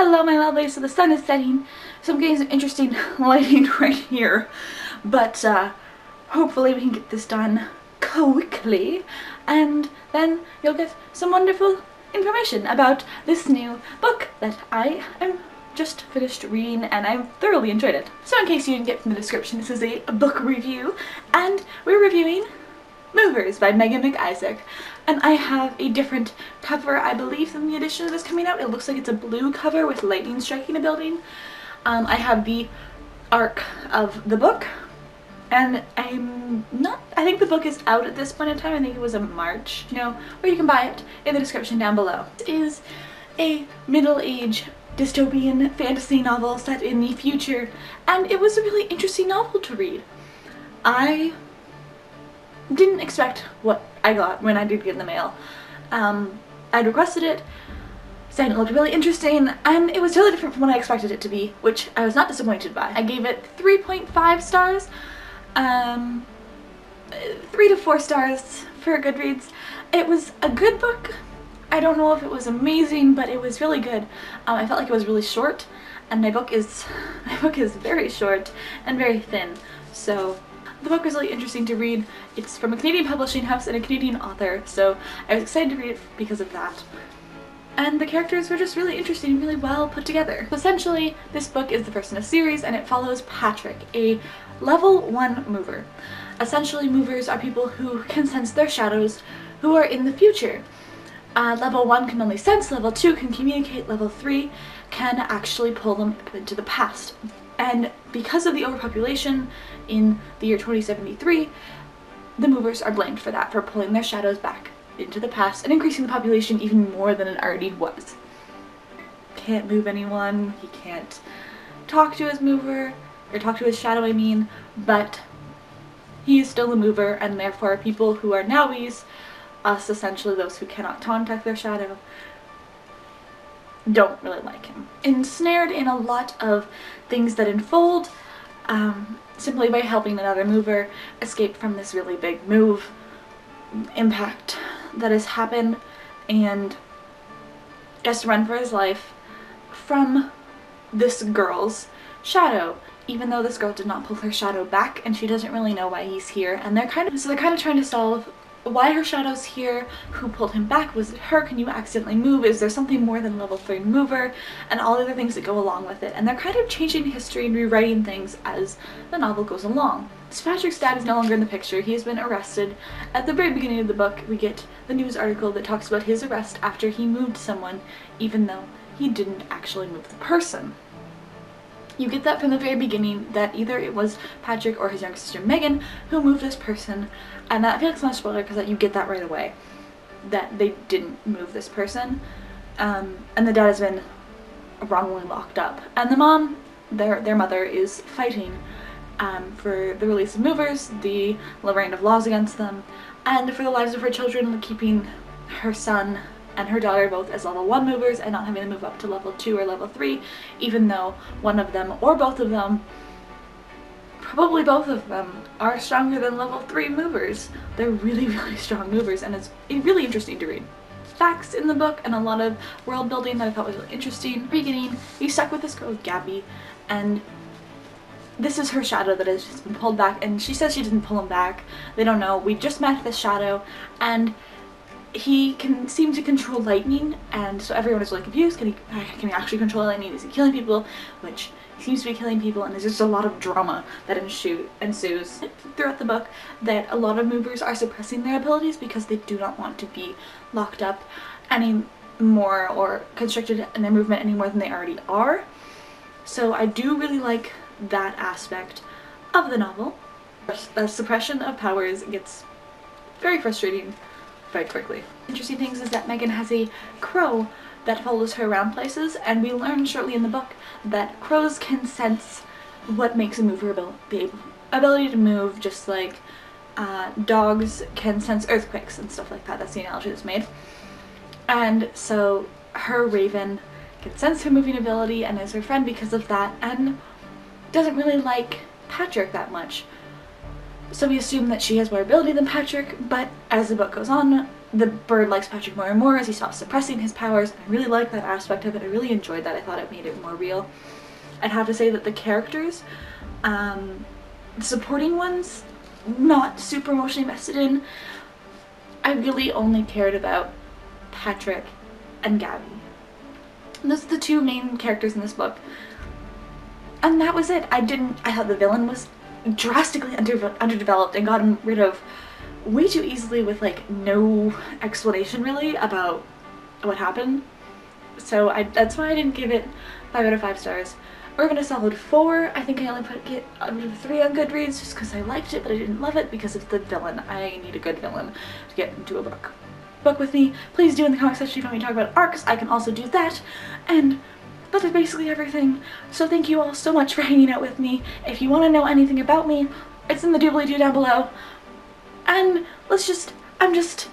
Hello my lovely, so the sun is setting, so I'm getting some interesting lighting right here, but hopefully we can get this done quickly, and then you'll get some wonderful information about this new book that I am just finished reading and I've thoroughly enjoyed it. So in case you didn't get from the description, this is a book review, and we're reviewing Movers by Meaghan Mcisaac, and I have a different cover, I believe, than the edition that is coming out. It looks like it's a blue cover with lightning striking a building. I have the arc of the book, and I think the book is out at this point in time. I think it was in March, or you can buy it in the description down below. It is a middle-age dystopian fantasy novel set in the future, and it was a really interesting novel to read. I didn't expect what I got when I did get in the mail. I'd requested it, saying it looked really interesting, and it was totally different from what I expected it to be, which I was not disappointed by. I gave it 3.5 stars, 3 to 4 stars for Goodreads. It was a good book. I don't know if it was amazing, but it was really good. I felt like it was really short, and my book is very short and very thin, so the book was really interesting to read. It's from a Canadian publishing house and a Canadian author, so I was excited to read it because of that. And the characters were just really interesting, really well put together. So essentially, this book is the first in a series, and it follows Patrick, a level 1 mover. Essentially, movers are people who can sense their shadows who are in the future. Level 1 can only sense, level 2 can communicate, level 3 can actually pull them into the past. And because of the overpopulation in the year 2073, the movers are blamed for that, for pulling their shadows back into the past and increasing the population even more than it already was. Can't move anyone, he can't talk to his mover, or talk to his shadow I mean, but he is still a mover, and therefore people who are nowies, us essentially those who cannot contact their shadow, don't really like him. Ensnared in a lot of things that unfold, simply by helping another mover escape from this really big move impact that has happened, and just run for his life from this girl's shadow, even though this girl did not pull her shadow back, and she doesn't really know why he's here, and they're kind of trying to solve why her shadow's here, who pulled him back, was it her, can you accidentally move, is there something more than level 3 mover, and all the other things that go along with it. And they're kind of changing history and rewriting things as the novel goes along. So Patrick's dad is no longer in the picture. He has been arrested. At the very beginning of the book, we get the news article that talks about his arrest after he moved someone, even though he didn't actually move the person. You get that from the very beginning, that either it was Patrick or his younger sister Meaghan who moved this person, and I feel like it's not a spoiler because you get that right away, that they didn't move this person, and the dad has been wrongly locked up, and the mom, their mother, is fighting for the release of movers, the lowering of laws against them, and for the lives of her children, keeping her son and her daughter both as level 1 movers and not having to move up to level 2 or level 3, even though one of them or both of them, probably both of them, are stronger than level 3 movers. They're really, really strong movers, and it's really interesting to read. Facts in the book and a lot of world building that I thought was really interesting. Beginning, he's stuck with this girl, Gabby, and this is her shadow that has just been pulled back, and she says she didn't pull him back. They don't know. We just met this shadow, and he can seem to control lightning, and so everyone is really confused. Can he actually control lightning? Is he killing people? Which he seems to be killing people, and there's just a lot of drama that ensues throughout the book, that a lot of movers are suppressing their abilities because they do not want to be locked up anymore or constricted in their movement any more than they already are. So I do really like that aspect of the novel. The suppression of powers gets very frustrating very quickly. Interesting things is that Meaghan has a crow that follows her around places, and we learn shortly in the book that crows can sense what makes a mover the ability to move, just like dogs can sense earthquakes and stuff like that. That's the analogy that's made. And so her raven can sense her moving ability and is her friend because of that, and doesn't really like Patrick that much. So we assume that she has more ability than Patrick, but as the book goes on, the bird likes Patrick more and more as he stops suppressing his powers. I really like that aspect of it. I really enjoyed that. I thought it made it more real. I'd have to say that the characters, the supporting ones, not super emotionally invested in. I really only cared about Patrick and Gabby. Those are the two main characters in this book. And that was it. I thought the villain was drastically underdeveloped and gotten rid of way too easily with like no explanation really about what happened. So that's why I didn't give it 5 out of 5 stars. Or even a solid 4. I think I only put it out of 3 on Goodreads just because I liked it, but I didn't love it because of the villain. I need a good villain to get into a book with me. Please do in the comment section if you want me to talk about arcs. I can also do that. And that is basically everything. So thank you all so much for hanging out with me. If you want to know anything about me, it's in the doobly-doo down below. And I'm just